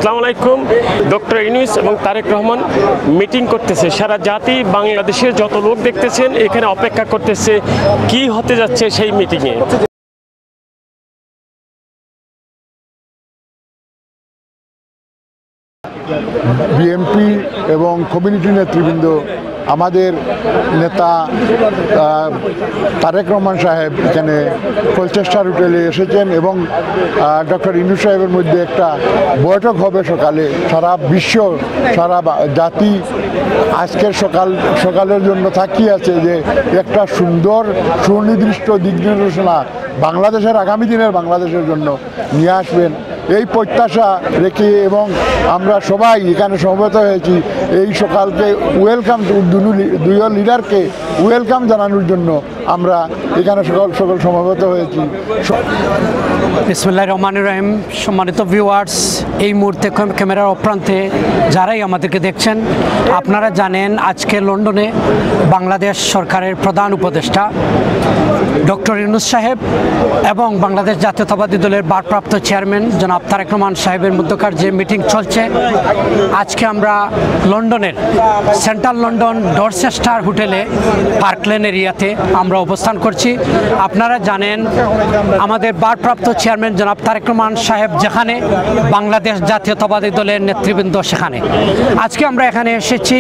আসসালামু আলাইকুম। ডক্টর ইউনূস এবং তারেক রহমান মিটিং করতেছে। সারা জাতি বাংলাদেশের যত লোক দেখতেছেন এখানে অপেক্ষা করতেছে কি হতে যাচ্ছে সেই মিটিংয়ে। বিএনপি এবং কমিউনিটি নেতৃবৃন্দ, আমাদের নেতা তারেক রহমান সাহেব এখানে কলচেস্টার হোটেলে এসেছেন এবং ডক্টর ইউনূস সাহেবের মধ্যে একটা বৈঠক হবে সকালে। সারা বিশ্ব, সারা জাতি আজকের সকালের জন্য তাকিয়ে আছে যে একটা সুন্দর সুনির্দিষ্ট দিক নির্দেশনা বাংলাদেশের আগামী দিনের বাংলাদেশের জন্য নিয়ে আসবেন এই প্রত্যাশা রেখে এবং আমরা সবাই এখানে সমবেত হয়েছি এই সকালকে ওয়েলকাম, দুই লিডারকে ওয়েলকাম জানানোর জন্য আমরা এখানে সকল সমবেত হয়েছি। বিসমিল্লাহির রহমানির রহিম। সম্মানিত ভিউয়ার্স, এই মুহূর্তে ক্যামেরার অপ্রান্তে যারাই আমাদেরকে দেখছেন, আপনারা জানেন আজকে লন্ডনে বাংলাদেশ সরকারের প্রধান উপদেষ্টা ডক্টর ইউনূস সাহেব এবং বাংলাদেশ জাতীয়তাবাদী দলের ভারপ্রাপ্ত চেয়ারম্যান জনাব তারেক রহমান সাহেবের মধ্যকার যে মিটিং চলছে, আজকে আমরা লন্ডনের সেন্ট্রাল লন্ডন ডরচেস্টার হোটেলে পার্কলেন এরিয়াতে আমরা অবস্থান করছি। আপনারা জানেন আমাদের ভারপ্রাপ্ত চেয়ারম্যান জনাব তারেক রহমান সাহেব যেখানে, বাংলাদেশ জাতীয়তাবাদী দলের নেতৃবৃন্দ সেখানে। আজকে আমরা এখানে এসেছি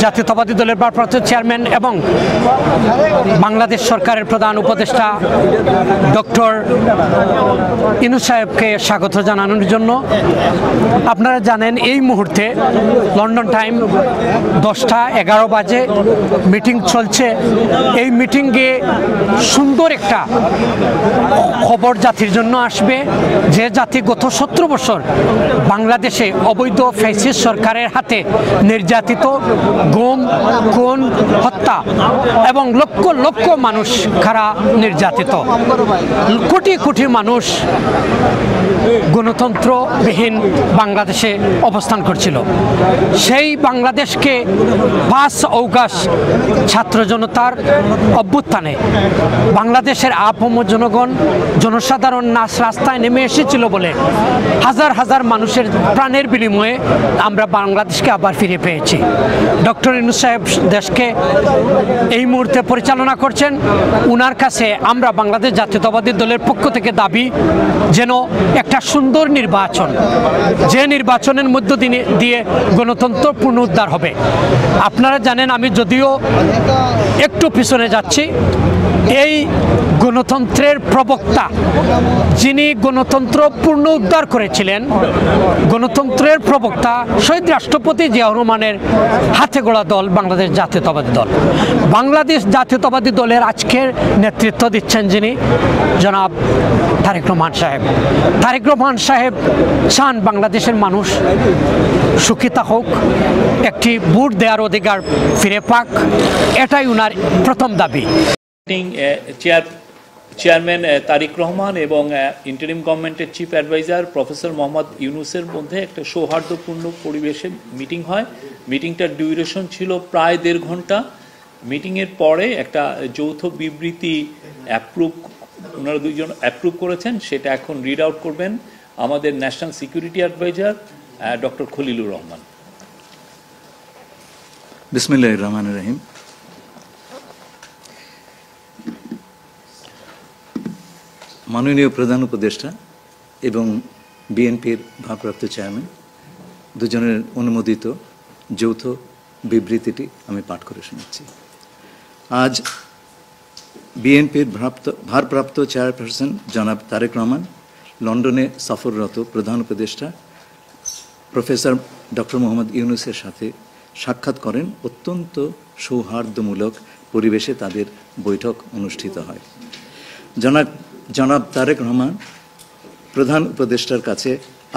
জাতীয়তাবাদী দলের ভারপ্রাপ্ত চেয়ারম্যান এবং বাংলাদেশ সরকারের প্রধান উপদেষ্টা ডক্টর ইউনূস সাহেবকে স্বাগত জানানোর জন্য। আপনারা জানেন এই মুহূর্তে লন্ডন টাইম 10:11 বাজে, মিটিং চলছে। এই মিটিংয়ে সুন্দর একটা খবর জাতির জন্য আসবে, যে জাতি গত 17 বছর বাংলাদেশে অবৈধ ফ্যাসিস্ট সরকারের হাতে নির্যাতিত, গুম, খুন, হত্যা এবং লক্ষ লক্ষ মানুষ কারা নির্যাতিত, কোটি কোটি মানুষ গণতন্ত্রবিহীন বাংলাদেশে অবস্থান করছিল। সেই বাংলাদেশকে 5 অগাস্ট ছাত্র জনতার অভ্যুত্থানে বাংলাদেশের আপম জনগণ, জনসাধারণ রাস্তায় নেমে এসেছিল বলে হাজার হাজার মানুষের প্রাণের বিনিময়ে আমরা বাংলাদেশকে আবার ফিরে পেয়েছি। ডক্টর ইউনূস সাহেব দেশকে এই মুহূর্তে পরিচালনা করছেন। উনার কাছে আমরা বাংলাদেশ জাতীয়তাবাদী দলের পক্ষ থেকে দাবি যেন একটা সুন্দর নির্বাচন, যে নির্বাচনের মধ্য দিয়ে গণতন্ত্র পুনরুদ্ধার হবে। আপনারা জানেন, আমি যদিও একটু পিছনে যাচ্ছি, এই গণতন্ত্রের প্রবক্তা যিনি গণতন্ত্র পুনরুদ্ধার করেছিলেন, গণতন্ত্রের প্রবক্তা শহীদ রাষ্ট্রপতি জিয়াউর রহমানের হাতে গড়া দল বাংলাদেশ জাতীয়তাবাদী দল। বাংলাদেশ জাতীয়তাবাদী দলের আজকের নেতৃত্ব দিচ্ছেন যিনি, জনাব তারেক রহমান সাহেব। তারেক রহমান সাহেব চান বাংলাদেশের মানুষ সুখী থাকুক, একটি ভোট দেওয়ার অধিকার ফিরে পাক, এটাই উনার প্রথম দাবি। চেয়ারম্যান তারেক রহমান এবং ইন্টারিম গভর্নমেন্টের চিফ অ্যাডভাইজার প্রফেসর মোহাম্মদ ইউনূসের মধ্যে একটা সৌহার্দ্যপূর্ণ পরিবেশে মিটিং হয়। মিটিংটার ডিউরেশন ছিল প্রায় 1.5 ঘন্টা। মিটিংয়ের পরে একটা যৌথ বিবৃতি ওনারা দুইজন অ্যাপ্রুভ করেছেন, সেটা এখন রিড আউট করবেন আমাদের national security adviser doctor Khalilur Rahman. বিসমিল্লাহির রহমানির রহিম। মাননীয় প্রধান উপদেষ্টা এবং বিএনপির ভারপ্রাপ্ত চেয়ারম্যান দুজনের অনুমোদিত যৌথ বিবৃতিটি আমি পাঠ করে শোনাচ্ছি। আজ বিএনপির ভারপ্রাপ্ত চেয়ারপারসন জনাব তারেক রহমান লন্ডনে সফররত প্রধান উপদেষ্টা প্রফেসর ডক্টর মোহাম্মদ ইউনূসের সাথে সাক্ষাৎ করেন। অত্যন্ত সৌহার্দ্যমূলক পরিবেশে তাদের বৈঠক অনুষ্ঠিত হয়। জনাব তারেক রহমান প্রধান উপদেষ্টার কাছে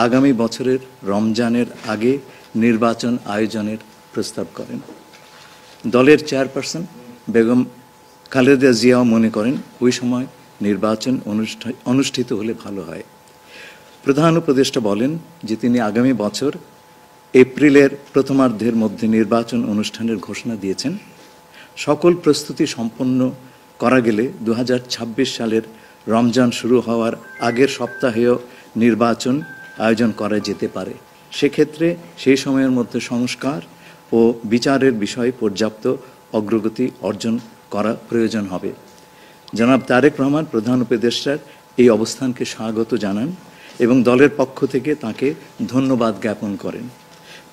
আগামী বছরের রমজানের আগে নির্বাচন আয়োজনের প্রস্তাব করেন। দলের চেয়ারপারসন বেগম খালেদা জিয়াও মনে করেন ওই সময় নির্বাচন অনুষ্ঠিত হলে ভালো হয়। প্রধান উপদেষ্টা বলেন যে তিনি আগামী বছর এপ্রিলের প্রথমার্ধের মধ্যে নির্বাচন অনুষ্ঠানের ঘোষণা দিয়েছেন। সকল প্রস্তুতি সম্পন্ন করা গেলে 2026 সালের রমজান শুরু হওয়ার আগের সপ্তাহেও নির্বাচন আয়োজন করা যেতে পারে। সেক্ষেত্রে সেই সময়ের মধ্যে সংস্কার ও বিচারের বিষয়ে পর্যাপ্ত অগ্রগতি অর্জন করা প্রয়োজন হবে। জনাব তারেক রহমান প্রধান উপদেষ্টার এই অবস্থানকে স্বাগত জানান এবং দলের পক্ষ থেকে তাকে ধন্যবাদ জ্ঞাপন করেন।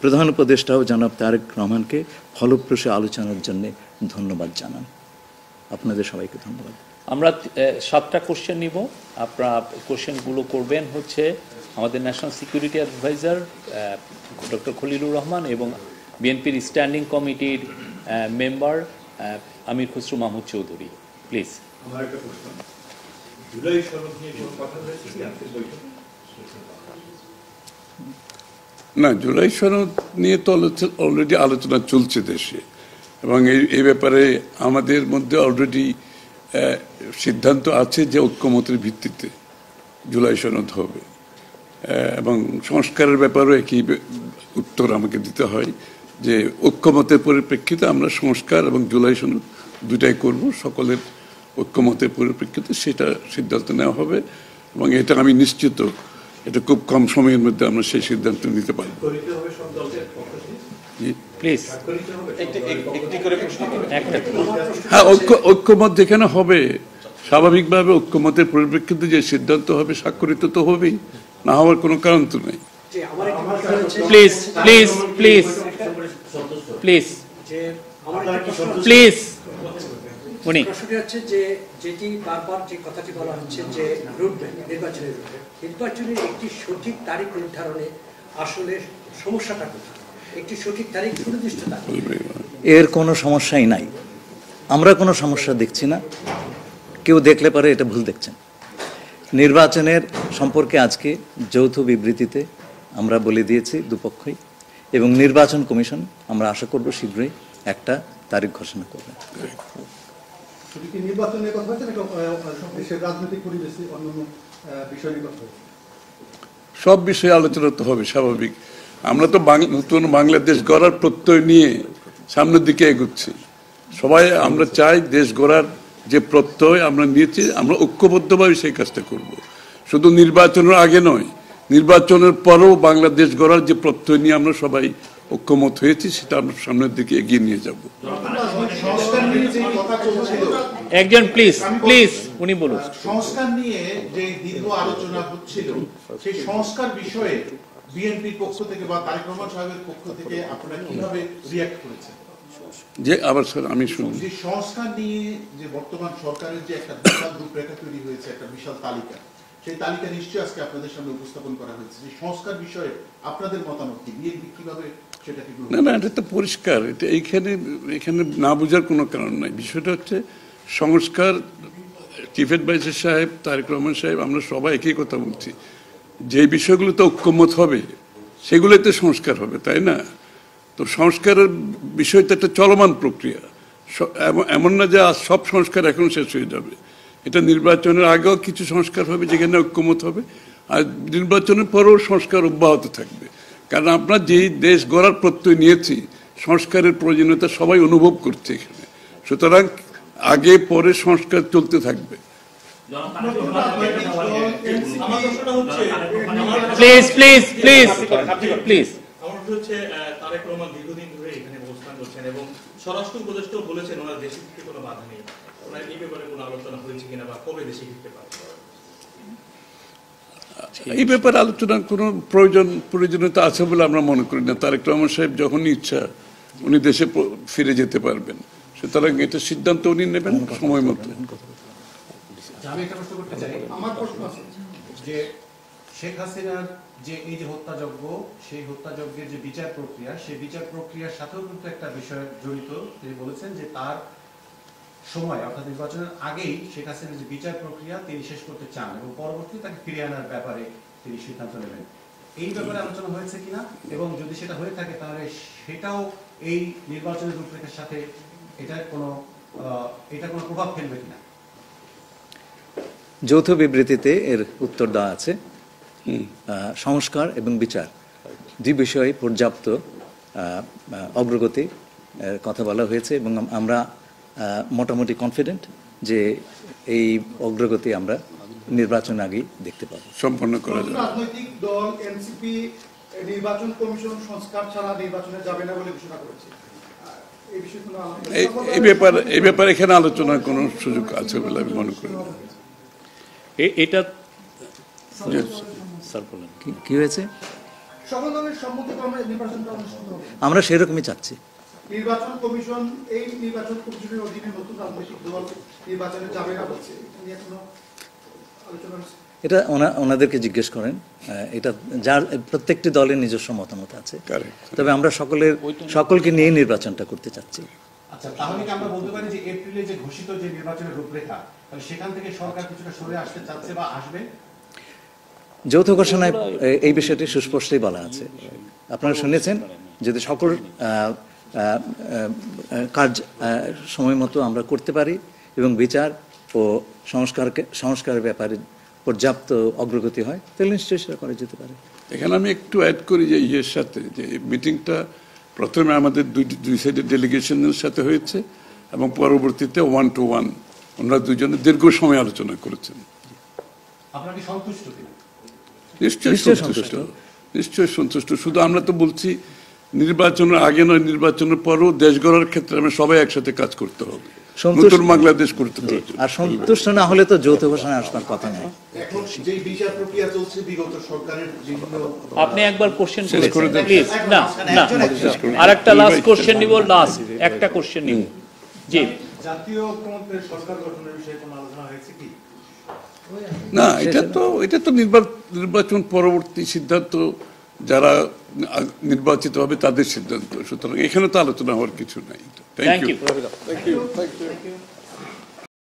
প্রধান উপদেষ্টাও জনাব তারেক রহমানকে ফলপ্রসূ আলোচনার জন্য ধন্যবাদ জানান। আপনাদের সবাইকে ধন্যবাদ। আমরা 7টা কোশ্চেন নিব। আপনারা কোশ্চেনগুলো করবেন হচ্ছে আমাদের national security adviser doctor Khalilur Rahman এবং বিএনপির স্ট্যান্ডিং কমিটির মেম্বার আমির খসরু মাহমুদ চৌধুরী। প্লিজ। আমার একটা প্রশ্ন, জুলাই সনদ নিয়ে কোনো কথা হয়েছে কি আজকের বৈঠকে? না, জুলাই সনদ নিয়ে তো অলরেডি আলোচনা চলছে দেশে, এবং এই ব্যাপারে আমাদের মধ্যে অলরেডি সিদ্ধান্ত আছে যে ঐক্যমতের ভিত্তিতে জুলাই সনদ হবে, এবং সংস্কারের ব্যাপারেও একই উত্তর আমাকে দিতে হয় যে ঐক্যমতের পরিপ্রেক্ষিতে আমরা সংস্কার এবং জুলাই সনদ দুটাই করব। সকলের ঐক্যমতের পরিপ্রেক্ষিতে সেটা সিদ্ধান্ত নেওয়া হবে, এবং এটা আমি নিশ্চিত এটা খুব কম সময়ের মধ্যে আমরা সেই সিদ্ধান্ত নিতে পারব। প্লিজ। হ্যাঁ, ঐক্যমত যেখানে হবে স্বাভাবিকভাবে ঐক্যমতের পরিপ্রেক্ষিতে যে সিদ্ধান্ত হবে স্বাক্ষরিত তো হবেই, না হওয়ার কোনো কারণ তো নেই। Please please please please please. উনি প্রশ্নটি হচ্ছে যে যেটি বারবার যে কথাটি বলা হচ্ছে যে রুটম্যাপ, নির্বাচনের একটি সঠিক তারিখ নির্ধারণে আসলে সমস্যাটা কোথায়? একটি সঠিক তারিখ সুনির্দিষ্ট তারিখ এর কোনো সমস্যাই নাই, আমরা কোনো সমস্যা দেখছি না। কেউ দেখলে পারে এটা ভুল দেখছেন। নির্বাচনের সম্পর্কে আজকে যৌথ বিবৃতিতে আমরা বলে দিয়েছি দুপক্ষই, এবং নির্বাচন কমিশন আমরা আশা করব শীঘ্রই একটা তারিখ ঘোষণা করবে। নির্বাচনের কথা হচ্ছে নাকি দেশের রাজনৈতিক পরিবেশে অন্যান্য বিষয় নিয়ে কথা হচ্ছে? সব বিষয়ে আলোচনা তো হবে, স্বাভাবিক। আমরা তো নতুন বাংলাদেশ গড়ার প্রত্যয় নিয়ে সামনের দিকে এগোচ্ছি। সবাই আমরা চাই দেশ গড়ার যে প্রত্যয় আমরা নিয়েছি, আমরা ঐক্যবদ্ধভাবে সেই কাজটা করব। শুধু নির্বাচনের আগে নয়, নির্বাচনের পরেও বাংলাদেশ গড়ার যে প্রত্যয় নিয়ে আমরা সবাই ঐক্যমত হয়েছি সেটা আমরা সামনের দিকে এগিয়ে নিয়ে যাব। একজন প্লিজ প্লিজ উনি বলুন। সংস্কার নিয়ে যে দীর্ঘ আলোচনা হচ্ছিল, সেই সংস্কার বিষয়ে বিএনপির পক্ষ থেকে বা তারেক রহমান সাহেবের পক্ষ থেকে আপনারা কিভাবে রিঅ্যাক্ট করেছেন? যে আবার স্যার আমি শুনি, যে সংস্কার নিয়ে যে বর্তমান সরকারের যে একটা বিশাল রূপরেখা তৈরি হয়েছে, একটা বিশাল তালিকা, সেই তালিকা নিশ্চয়ই আজকে আপনাদের সামনে উপস্থাপন করা হয়েছে। যে সংস্কার বিষয়ে আপনাদের মতামত কি? বিএনপি কিভাবে সেটাকে? না না, এটা তো পরিষ্কার। এটা এখানে না বোঝার কোনো কারণ নাই। বিষয়টা হচ্ছে সংস্কার। চিফ অ্যাডভাইজার সাহেব, তারেক রহমান সাহেব, আমরা সবাই একই কথা বলছি, যে বিষয়গুলোতে ঐক্যমত হবে সেগুলোতে সংস্কার হবে, তাই না? তো সংস্কারের বিষয়টা একটা চলমান প্রক্রিয়া। এমন না যে আজ সব সংস্কার এখন শেষ হয়ে যাবে। এটা নির্বাচনের আগেও কিছু সংস্কার হবে যেখানে ঐক্যমত হবে, আর নির্বাচনের পরেও সংস্কার অব্যাহত থাকবে। কারণ আমরা যেই দেশ গড়ার প্রত্যয় নিয়েছি, সংস্কারের প্রয়োজনীয়তা সবাই অনুভব করছে এখানে। সুতরাং আগে পরে সংস্কার চলতে থাকবে। Please please please please. আমার হচ্ছে তারেক রহমান দীর্ঘদিন ধরে এখানে অবস্থান করছেন এবং স্বরাষ্ট্র উপদেষ্টাও বলেছেন ওনার দেশে ফিরতে কোনো বাধা নেই। ওনার এই ব্যাপারে কোনো আলোচনা হয়েছে কিনা বা কবে দেশে ফিরতে পারবে? এই ব্যাপারে আলোচনার কোনো প্রয়োজনীয়তা আছে বলে আমরা মনে করি না। তারেক রহমান সাহেব যখনই ইচ্ছা উনি দেশে ফিরে যেতে পারবেন, সুতরাং এটা সিদ্ধান্ত উনি নেবেন সময় মতো। আমি একটা প্রশ্ন করতে চাই। আমার প্রশ্ন আছে যে শেখ হাসিনার যে এই যে হত্যাযজ্ঞ, সেই হত্যাযজ্ঞের যে বিচার প্রক্রিয়া, সেই বিচার প্রক্রিয়ার সাথেও কিন্তু একটা বিষয় জড়িত। তিনি বলেছেন যে তার সময় অর্থাৎ নির্বাচনের আগেই শেখ হাসিনার যে বিচার প্রক্রিয়া তিনি শেষ করতে চান এবং পরবর্তীতে তাকে ফিরিয়ে আনার ব্যাপারে তিনি সিদ্ধান্ত নেবেন। এই ব্যাপারে আলোচনা হয়েছে কিনা, এবং যদি সেটা হয়ে থাকে তাহলে সেটাও এই নির্বাচনের রূপরেখার সাথে এটা কোনো প্রভাব ফেলবে কিনা? যৌথ বিবৃতিতে এর উত্তর দেওয়া আছে। সংস্কার এবং বিচার দুই বিষয়ে পর্যাপ্ত অগ্রগতি কথা বলা হয়েছে, এবং আমরা মোটামুটি কনফিডেন্ট যে এই অগ্রগতি আমরা নির্বাচন আগেই দেখতে পাবো। সম্পন্ন করা যাবে। রাজনৈতিক দল এনসিপি নির্বাচন কমিশন সংস্কার ছাড়া নির্বাচনে যাবে না বলে ঘোষণা করেছে। এই বিষয়ে কোনো এই ব্যাপারে এখানে আলোচনার কোনো সুযোগ আছে বলে আমি মনে করি না। এটা স্যার বলেন কি হয়েছে? সকল দলের সম্মতিক্রমে নির্বাচনটা অনুষ্ঠিত হবে। আমরা সেরকমই চাচ্ছি। নির্বাচন কমিশন এই নির্বাচন কমিশনের অধীনে নতুন রাজনৈতিক দল নির্বাচনে যাবে না বলছে, এটা নিয়ে কোনো আলোচনা হচ্ছে? এটা ওনাদেরকে জিজ্ঞেস করেন। এটা যার প্রত্যেকটি দলের নিজস্ব মতামত আছে, তবে আমরা সকলকে নিয়ে নির্বাচনটা করতে চাচ্ছি। আচ্ছা, তাহলে কি আমরা বলতে পারি যে এপ্রিলে যে ঘোষিত যে নির্বাচনের রূপরেখা, তাহলে সেখান থেকে সরকার কিছুটা সরে আসতে চাচ্ছে বা আসবে? যৌথ ঘোষণায় এই বিষয়টি সুস্পষ্টই বলা আছে। আপনারা শুনেছেন, যদি সকল কাজ সময় মতো আমরা করতে পারি এবং বিচার ও সংস্কারের ব্যাপারে পর্যাপ্ত অগ্রগতি হয়, তাহলে নিশ্চয়ই সেটা করা যেতে পারে। এখানে আমি একটু অ্যাড করি যে ইয়ের সাথে, যে মিটিংটা প্রথমে আমাদের দুই সাইডের ডেলিগেশনের সাথে হয়েছে এবং পরবর্তীতে 1 to 1 ওনারা দুজনে দীর্ঘ সময় আলোচনা করেছেন। আপনারা কি সন্তুষ্ট? নিশ্চয়ই সন্তুষ্ট, নিশ্চয়ই সন্তুষ্ট। শুধু আমরা তো বলছি নির্বাচনের আগে নয়, নির্বাচনের পরও দেশ গড়ার ক্ষেত্রে আমরা সবাই একসাথে কাজ করতে হবে, নতুন বাংলাদেশ করতে হবে। আর সন্তুষ্ট না হলে তো যৌথ ঘোষণা আসবার কথা নয়। এখন যে বিচার প্রক্রিয়া চলছে বিগত সরকারের বিভিন্ন, আপনি একবার কোশ্চেন করেছেন প্লিজ। না আরেকটা লাস্ট কোশ্চেন নিব, লাস্ট একটা কোশ্চেন নিব। জি, জাতীয় ঐক্যমত্যের সরকার গঠনের বিষয়ে কোনো আলোচনা হয়েছে কি? না, এটা তো নির্বাচন পরবর্তী সিদ্ধান্ত, যারা নির্বাচিত হবে তাদের সিদ্ধান্ত। সুতরাং এখানে তো আলোচনা হওয়ার কিছু নাই। Thank you.